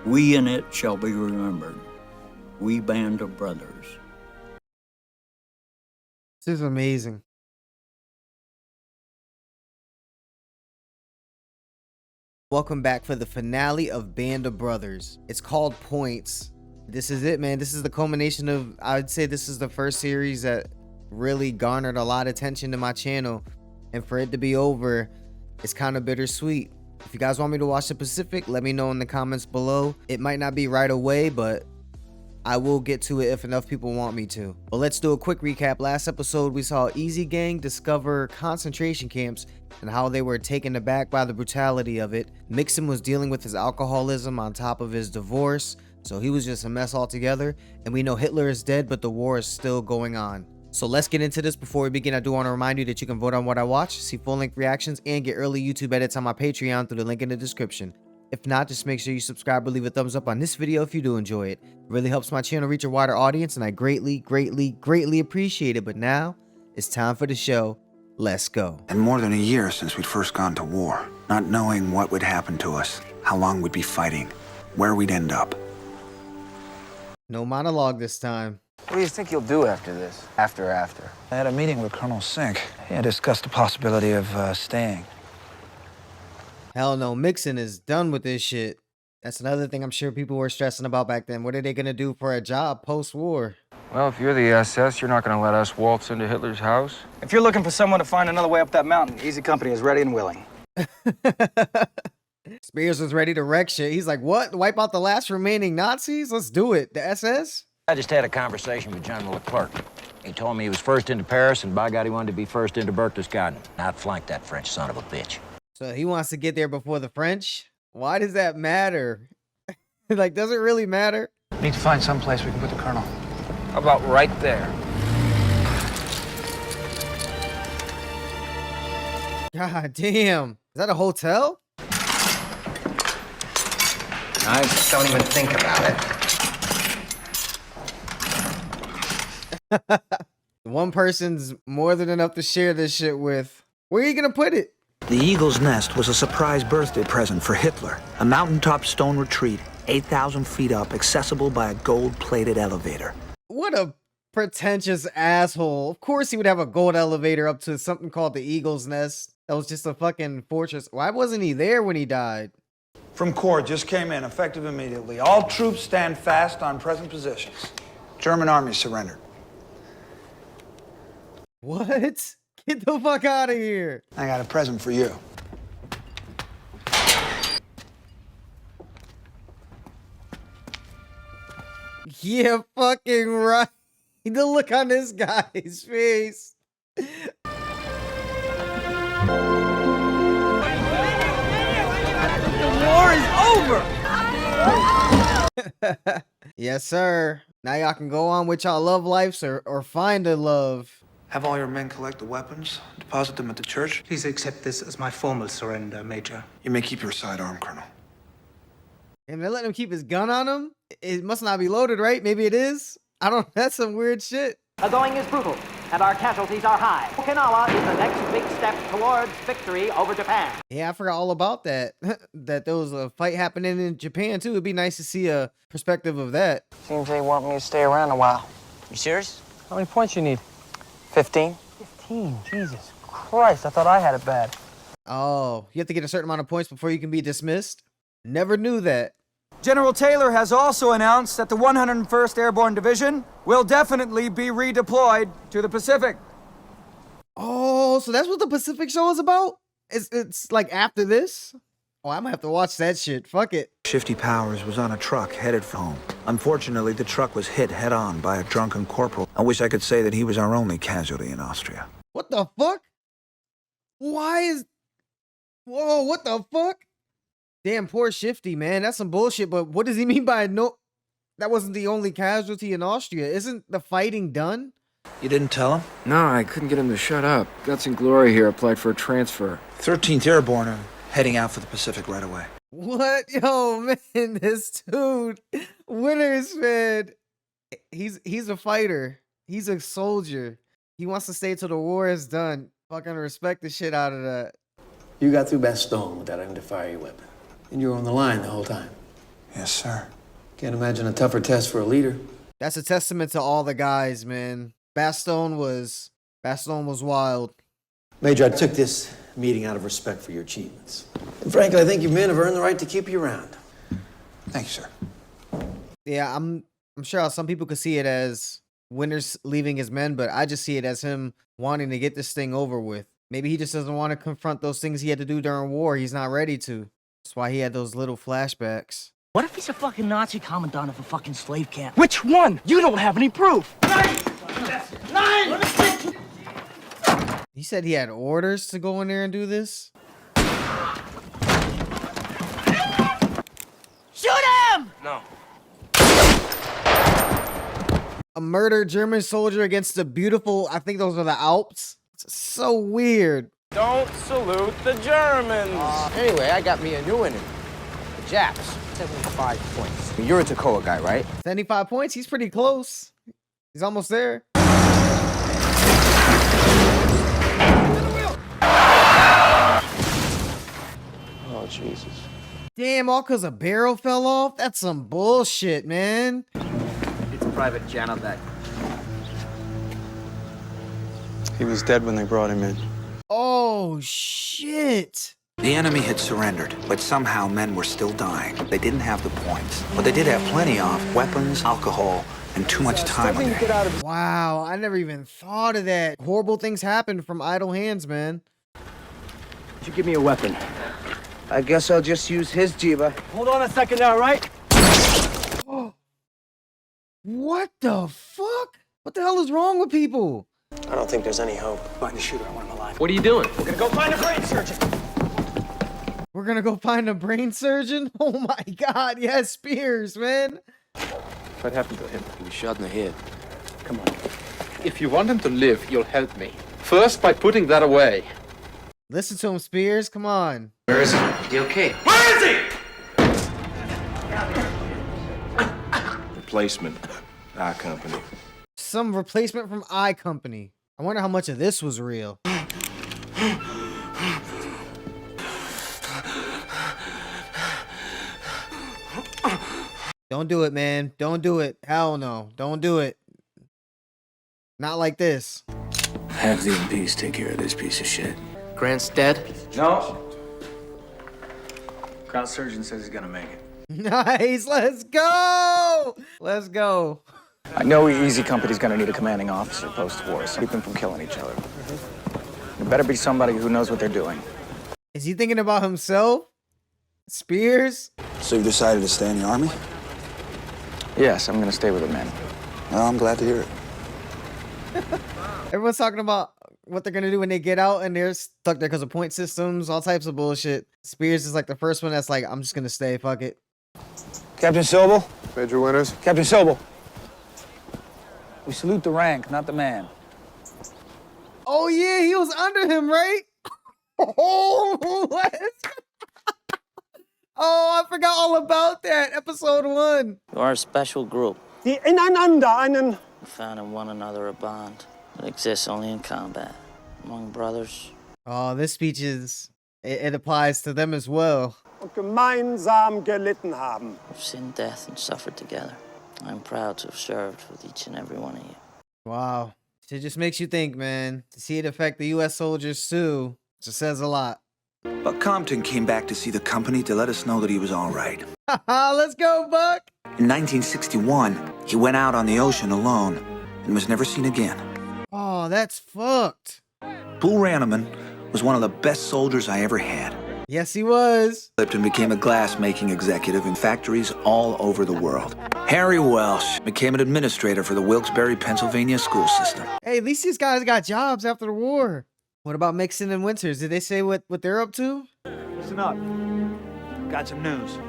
We in it shall be remembered. We band of brothers. This is amazing. Welcome back for the finale of Band of Brothers. It's called Points. This is it, man. This is the culmination of, I would say this is the first series that really garnered a lot of attention to my channel. And for it to be over, it's kind of bittersweet. If you guys want me to watch the Pacific, let me know in the comments below. It might not be right away, but I will get to it if enough people want me to. But let's do a quick recap. Last episode, we saw Easy Gang discover concentration camps and how they were taken aback by the brutality of it. Mixon was dealing with his alcoholism on top of his divorce, so he was just a mess altogether. And we know Hitler is dead, but the war is still going on. So let's get into this. Before we begin, I do want to remind you that you can vote on what I watch, see full-length reactions, and get early YouTube edits on my Patreon through the link in the description. If not, just make sure you subscribe or leave a thumbs up on this video if you do enjoy it. It really helps my channel reach a wider audience, and I greatly appreciate it. But now, it's time for the show. Let's go. And more than a year since we'd first gone to war, not knowing what would happen to us, how long we'd be fighting, where we'd end up. No monologue this time. What do you think you'll do after this? After? I had a meeting with Colonel Sink. He had discussed the possibility of staying. Hell no, Mixon is done with this shit. That's another thing I'm sure people were stressing about back then. What are they gonna do for a job post-war? Well, if you're the SS, you're not gonna let us waltz into Hitler's house. If you're looking for someone to find another way up that mountain, Easy Company is ready and willing. Spears was ready to wreck shit. He's like, what? Wipe out the last remaining Nazis? Let's do it. The SS? I just had a conversation with General Leclerc. He told me he was first into Paris, and by God, he wanted to be first into Berchtesgaden. Outflank that French son of a bitch. So he wants to get there before the French? Why does that matter? Like, does it really matter? Need to find some place we can put the Colonel. How about right there? God damn. Is that a hotel? I don't even think about it. One person's more than enough to share this shit with. Where are you gonna put it? The Eagle's Nest was a surprise birthday present for Hitler. A mountaintop stone retreat, 8,000 feet up, accessible by a gold-plated elevator. What a pretentious asshole. Of course he would have a gold elevator up to something called the Eagle's Nest. That was just a fucking fortress. Why wasn't he there when he died? From Corps just came in, effective immediately. All troops stand fast on present positions. German army surrendered. What? Get the fuck out of here. I got a present for you. Yeah, fucking right. The look on this guy's face. The war is over! Yes, sir. Now y'all can go on with y'all love lives or find a love. Have all your men collect the weapons, deposit them at the church. Please accept this as my formal surrender, Major. You may keep your sidearm, Colonel. And they're letting him keep his gun on him? It must not be loaded, right? Maybe it is? I don't, that's some weird shit. The going is brutal, and our casualties are high. Okinawa is the next big step towards victory over Japan. Yeah, I forgot all about that. That there was a fight happening in Japan, too. It'd be nice to see a perspective of that. Seems they want me to stay around a while. You serious? How many points you need? 15? 15? Jesus Christ, I thought I had it bad. Oh, you have to get a certain amount of points before you can be dismissed? Never knew that. General Taylor has also announced that the 101st Airborne Division will definitely be redeployed to the Pacific. Oh, so that's what the Pacific show is about? It's like after this? Oh, I'm gonna have to watch that shit. Fuck it. Shifty Powers was on a truck headed for home. Unfortunately, the truck was hit head-on by a drunken corporal. I wish I could say that he was our only casualty in Austria. What the fuck? Why is... Whoa, what the fuck? Damn, poor Shifty, man. That's some bullshit, but what does he mean by no... That wasn't the only casualty in Austria. Isn't the fighting done? You didn't tell him? No, I couldn't get him to shut up. Guts and Glory here applied for a transfer. 13th Airborne are heading out for the Pacific right away. What? Yo, man, this dude... Winters, man. He's a fighter. He's a soldier. He wants to stay till the war is done. Fucking respect the shit out of that. You got through Bastogne without having to fire your weapon. And you were on the line the whole time. Yes, sir. Can't imagine a tougher test for a leader. That's a testament to all the guys, man. Bastogne was wild. Major, I took this meeting out of respect for your achievements. And frankly, I think you men have earned the right to keep you around. Thank you, sir. Yeah, I'm sure how some people could see it as Winters leaving his men, but I just see it as him wanting to get this thing over with. Maybe he just doesn't want to confront those things he had to do during war. He's not ready to. That's why he had those little flashbacks. What if he's a fucking Nazi commandant of a fucking slave camp? Which one? You don't have any proof. Nine! He said he had orders to go in there and do this? Shoot him! No. A murdered German soldier against the beautiful, I think those are the Alps. It's so weird. Don't salute the Germans. Anyway, I got me a new enemy. The Japs. 75 points. You're a Toccoa guy, right? 75 points. He's pretty close. He's almost there. Oh, Jesus. Damn, all because a barrel fell off? That's some bullshit, man. It's Private Janovac. He was dead when they brought him in. Oh, shit. The enemy had surrendered, but somehow men were still dying. They didn't have the points. What they did have plenty of: weapons, alcohol, and too much time on their hands. Wow, I never even thought of that. Horrible things happen from idle hands, man. You give me a weapon. I guess I'll just use his jiba. Hold on a second now, right? What the fuck? What the hell is wrong with people? I don't think there's any hope. Find the shooter. I want him alive. What are you doing? We're gonna go find a brain surgeon. We're gonna go find a brain surgeon? Oh my god, yes, Spears, man. What happened to him? He was shot in the head. Come on. If you want him to live, you'll help me. First, by putting that away. Listen to him, Spears. Come on. Where is he? Is he okay? Where is he? Replacement. Our company. Some replacement from I Company. I wonder how much of this was real. Don't do it, man. Don't do it. Hell no. Don't do it. Not like this. Have the MPs take care of this piece of shit. Grant's dead? No. Crown surgeon says he's gonna make it. Nice. Let's go. Let's go. I know Easy Company's gonna need a commanding officer post-war, so keep them from killing each other. It better be somebody who knows what they're doing. Is he thinking about himself? Spears? So you decided to stay in the Army? Yes, I'm gonna stay with the men. Well, I'm glad to hear it. Everyone's talking about what they're gonna do when they get out, and they're stuck there because of point systems, all types of bullshit. Spears is like the first one that's like, I'm just gonna stay, fuck it. Captain Sobel? Major Winters. Captain Sobel. We salute the rank, not the man. Oh yeah, he was under him, right? Oh, oh, I forgot all about that. Episode 1. You are a special group. Die ineinander einen. We found in one another a bond that exists only in combat. Among brothers. Oh, this speech it applies to them as well. Und gemeinsam gelitten haben. We've seen death and suffered together. I'm proud to have served with each and every one of you. Wow. It just makes you think, man. To see it affect the U.S. soldiers too, just says a lot. But Compton came back to see the company to let us know that he was all right. Let's go, Buck. In 1961, he went out on the ocean alone and was never seen again. Oh, that's fucked. Bull Ranneman was one of the best soldiers I ever had. Yes, he was. Lipton became a glass-making executive in factories all over the world. Harry Welsh became an administrator for the Wilkes-Barre, Pennsylvania school system. Hey, at least these guys got jobs after the war. What about Mixon and Winters? Did they say what they're up to? Listen up. Got some news.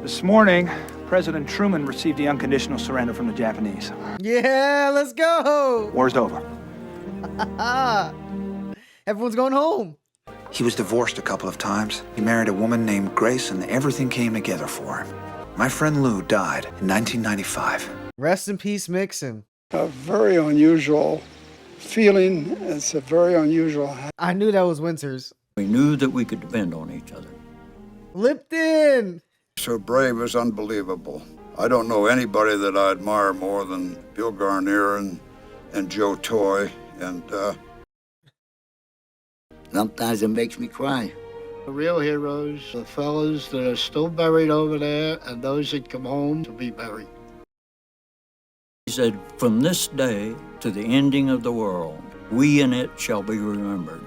This morning, President Truman received the unconditional surrender from the Japanese. Yeah, let's go. War's over. Everyone's going home. He was divorced a couple of times. He married a woman named Grace, and everything came together for him. My friend Lou died in 1995. Rest in peace, Mixon. A very unusual feeling. It's a very unusual. I knew that was Winters. We knew that we could depend on each other. Lipton! So brave is unbelievable. I don't know anybody that I admire more than Bill Garnier and Joe Toy, and Sometimes it makes me cry. The real heroes, the fellas that are still buried over there, and those that come home to be buried. He said, from this day to the ending of the world, we in it shall be remembered.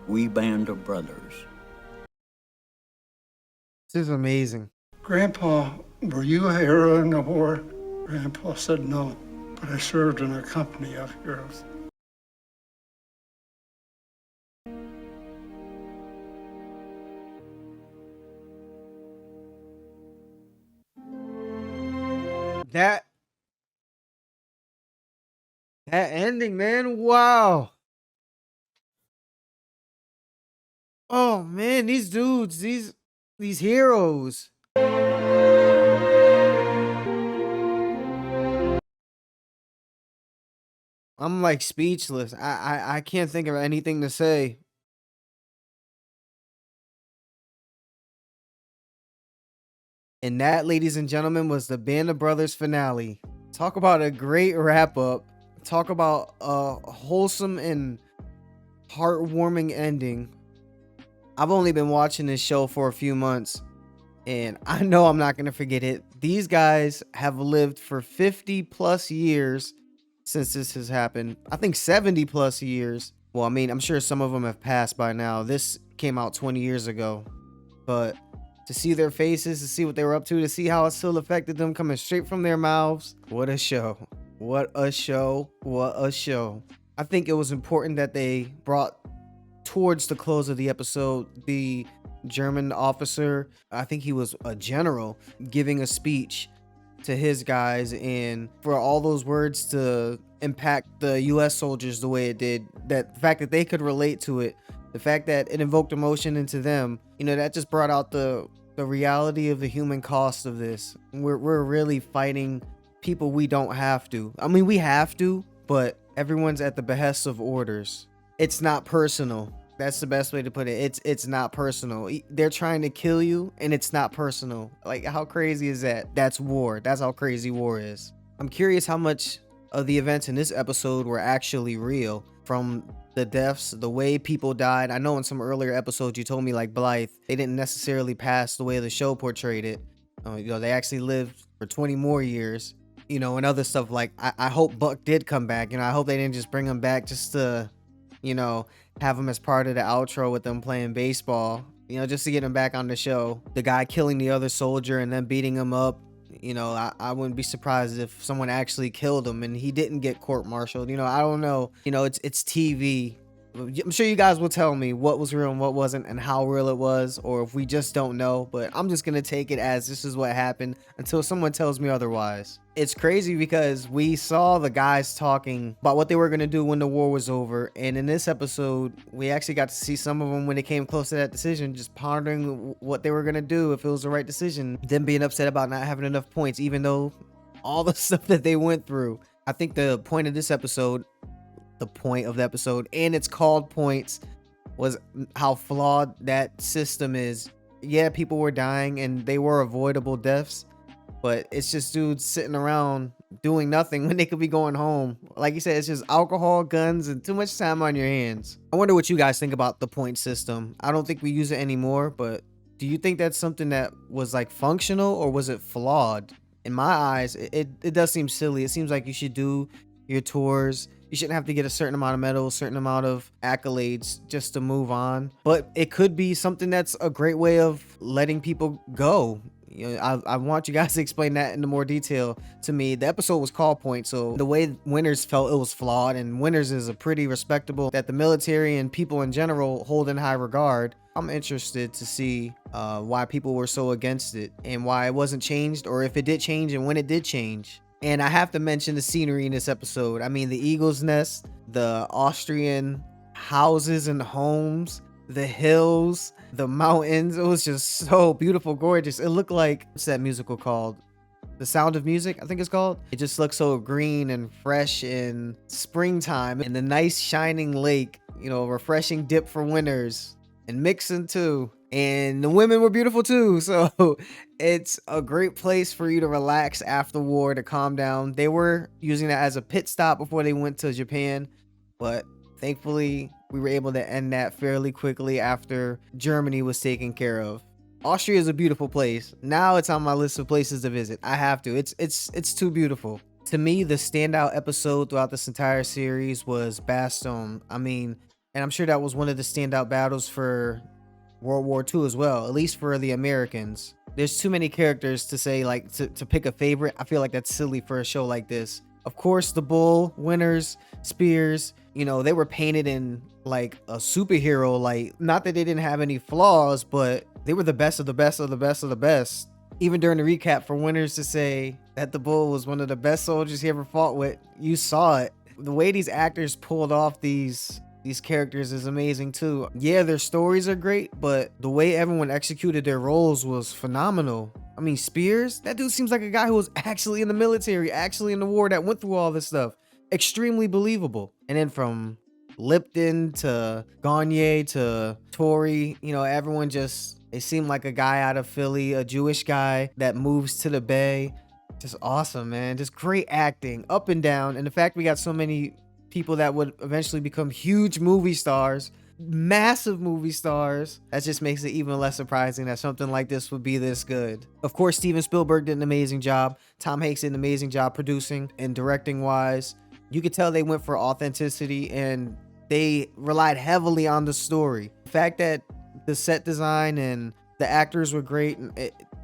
We band of brothers. This is amazing. Grandpa, were you a hero in the war? Grandpa said no, but I served in a company of heroes. That ending, man. Wow. Oh man, these dudes, these heroes. I'm like speechless. I can't think of anything to say. And that, ladies and gentlemen, was the Band of Brothers finale. Talk about a great wrap up. Talk about a wholesome and heartwarming ending. I've only been watching this show for a few months, and I know I'm not going to forget it. These guys have lived for 50 plus years since this has happened. I think 70 plus years. Well, I mean, I'm sure some of them have passed by now. This came out 20 years ago, but to see their faces, to see what they were up to see how it still affected them coming straight from their mouths. What a show. What a show. What a show. I think it was important that they brought towards the close of the episode the German officer, I think he was a general, giving a speech to his guys, and for all those words to impact the US soldiers the way it did, that the fact that they could relate to it, the fact that it invoked emotion into them, you know, that just brought out the reality of the human cost of this. We're really fighting people we don't have to. I mean, we have to, but everyone's at the behest of orders. It's not personal. That's the best way to put it. It's not personal. They're trying to kill you and it's not personal. Like, how crazy is that? That's war. That's how crazy war is. I'm curious how much of the events in this episode were actually real, from the deaths, the way people died. I know in some earlier episodes you told me, like Blythe, they didn't necessarily pass the way the show portrayed it. You know, they actually lived for 20 more years. You know, and other stuff like, I hope Buck did come back. You know, I hope they didn't just bring him back just to, you know, have him as part of the outro with them playing baseball, you know, just to get him back on the show. The guy killing the other soldier and then beating him up, you know, I wouldn't be surprised if someone actually killed him and he didn't get court-martialed. You know, I don't know. You know, it's TV. I'm sure you guys will tell me what was real and what wasn't and how real it was, or if we just don't know, but I'm just gonna take it as this is what happened until someone tells me otherwise. It's crazy because we saw the guys talking about what they were gonna do when the war was over, and in this episode we actually got to see some of them when it came close to that decision, just pondering what they were gonna do, if it was the right decision, them being upset about not having enough points even though all the stuff that they went through. I think the point of this episode, the point of the episode, and it's called Points, was how flawed that system is. Yeah, people were dying and they were avoidable deaths, but it's just dudes sitting around doing nothing when they could be going home. Like you said, it's just alcohol, guns, and too much time on your hands. I wonder what you guys think about the point system. I don't think we use it anymore, but do you think that's something that was like functional, or was it flawed? In my eyes, it does seem silly. It seems like you should do your tours. You shouldn't have to get a certain amount of medals, certain amount of accolades just to move on. But it could be something that's a great way of letting people go. You know, I want you guys to explain that into more detail to me. The episode was called Point, so the way Winters felt it was flawed, and Winters is a pretty respectable that the military and people in general hold in high regard. I'm interested to see why people were so against it and why it wasn't changed, or if it did change and when it did change. And I have to mention the scenery in this episode. I mean, the Eagle's Nest, the Austrian houses and homes, the hills, the mountains. It was just so beautiful, gorgeous. It looked like, what's that musical called? The Sound of Music, I think it's called. It just looks so green and fresh in springtime. And the nice shining lake, you know, refreshing dip for winters and mixing too. And the women were beautiful too. So it's a great place for you to relax after war, to calm down. They were using that as a pit stop before they went to Japan, but thankfully we were able to end that fairly quickly after Germany was taken care of. Austria is a beautiful place. Now it's on my list of places to visit. I have to. It's too beautiful. To me, the standout episode throughout this entire series was Bastogne. I mean, and I'm sure that was one of the standout battles for World War II as well, at least for the Americans. There's too many characters to say, like, to pick a favorite. I feel like that's silly for a show like this. Of course, the Bull, Winters, Spears, you know, they were painted in like a superhero light. Not that they didn't have any flaws, but they were the best of the best of the best of the best. Even during the recap, for Winters to say that the Bull was one of the best soldiers he ever fought with, you saw it. The way these actors pulled off these characters is amazing too. Yeah, their stories are great, but the way everyone executed their roles was phenomenal. I mean, Spears, that dude seems like a guy who was actually in the military, actually in the war, that went through all this stuff. Extremely believable. And then from Lipton to Gagne to Tory, you know, everyone just, it seemed like a guy out of Philly, a Jewish guy that moves to the Bay. Just awesome, man. Just great acting up and down. And the fact we got so many people that would eventually become huge movie stars, massive movie stars, that just makes it even less surprising that something like this would be this good. Of course, Steven Spielberg did an amazing job. Tom Hanks did an amazing job producing and directing wise. You could tell they went for authenticity and they relied heavily on the story. The fact that the set design and the actors were great,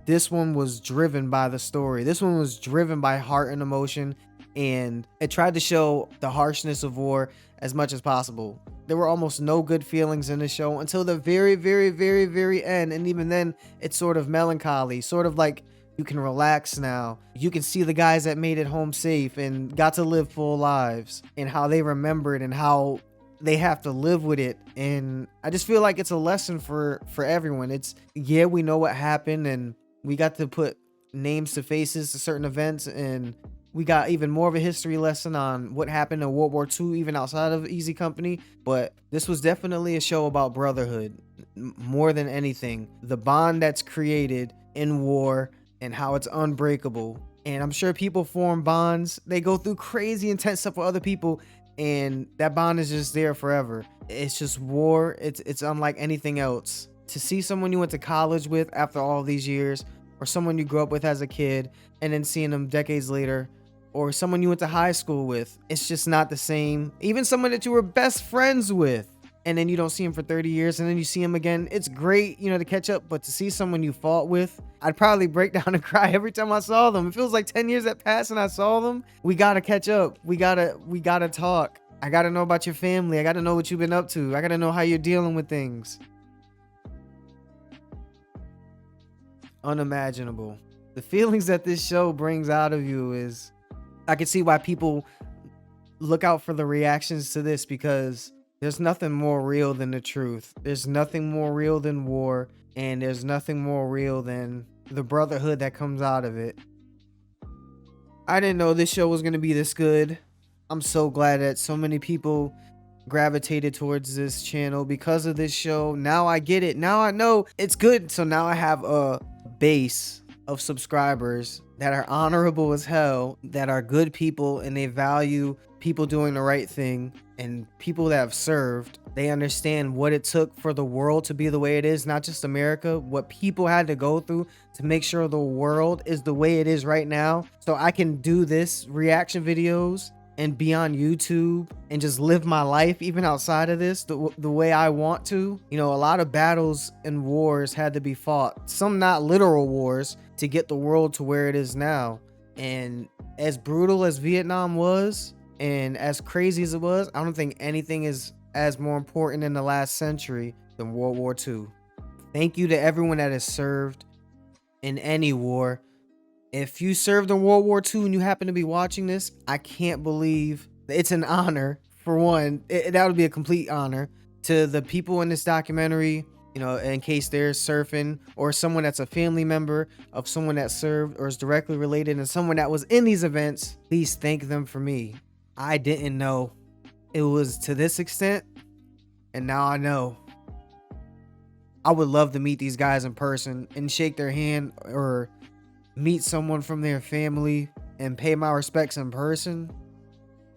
this one was driven by the story. This one was driven by heart and emotion, and it tried to show the harshness of war as much as possible. There were almost no good feelings in the show until the very, very, very, very end. And even then, it's sort of melancholy, sort of like you can relax now. You can see the guys that made it home safe and got to live full lives and how they remembered and how they have to live with it. And I just feel like it's a lesson for everyone. It's, yeah, we know what happened and we got to put names to faces to certain events, and we got even more of a history lesson on what happened in World War II, even outside of Easy Company. But this was definitely a show about brotherhood more than anything. The bond that's created in war and how it's unbreakable. And I'm sure people form bonds. They go through crazy intense stuff with other people, and that bond is just there forever. It's just war. It's unlike anything else. To see someone you went to college with after all these years, or someone you grew up with as a kid, and then seeing them decades later, or someone you went to high school with, it's just not the same. Even someone that you were best friends with, and then you don't see him for 30 years, and then you see him again. It's great, you know, to catch up, but to see someone you fought with, I'd probably break down and cry every time I saw them. It feels like 10 years that passed and I saw them. We gotta catch up. We gotta talk. I gotta know about your family. I gotta know what you've been up to. I gotta know how you're dealing with things. Unimaginable. The feelings that this show brings out of you is, I can see why people look out for the reactions to this, because there's nothing more real than the truth. There's nothing more real than war, and there's nothing more real than the brotherhood that comes out of it. I didn't know this show was going to be this good. I'm so glad that so many people gravitated towards this channel because of this show. Now I get it. Now I know it's good. So now I have a base of subscribers that are honorable as hell, that are good people, and they value people doing the right thing, and people that have served. They understand what it took for the world to be the way it is, not just America, what people had to go through to make sure the world is the way it is right now. So I can do this reaction videos and be on YouTube and just live my life even outside of this the way I want to. You know, a lot of battles and wars had to be fought, some not literal wars, to get the world to where it is now. And as brutal as Vietnam was and as crazy as it was, I don't think anything is as more important in the last century than World War II. Thank you to everyone that has served in any war. If you served in World War II and you happen to be watching this, I can't believe it's an honor. For one, that would be a complete honor. To the people in this documentary, you know, in case they're surfing, or someone that's a family member of someone that served or is directly related and someone that was in these events, please thank them for me. I didn't know it was to this extent, and now I know. I would love to meet these guys in person and shake their hand, or meet someone from their family and pay my respects in person.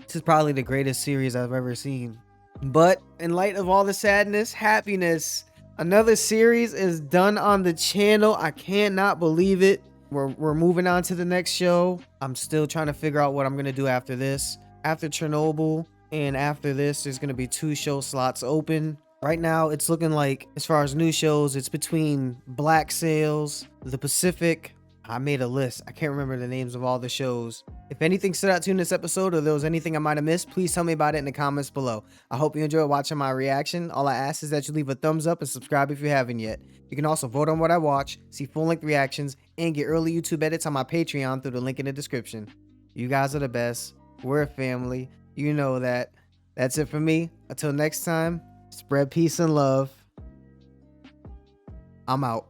This is probably the greatest series I've ever seen. But in light of all the sadness, happiness, another series is done on the channel. I cannot believe it. We're moving on to the next show. I'm still trying to figure out what I'm going to do after this. After Chernobyl and after this, there's going to be 2 show slots open. Right now, it's looking like, as far as new shows, it's between Black Sails, The Pacific. I made a list. I can't remember the names of all the shows. If anything stood out to you in this episode, or there was anything I might have missed, please tell me about it in the comments below. I hope you enjoyed watching my reaction. All I ask is that you leave a thumbs up and subscribe if you haven't yet. You can also vote on what I watch, see full-length reactions, and get early YouTube edits on my Patreon through the link in the description. You guys are the best. We're a family. You know that. That's it for me. Until next time, spread peace and love. I'm out.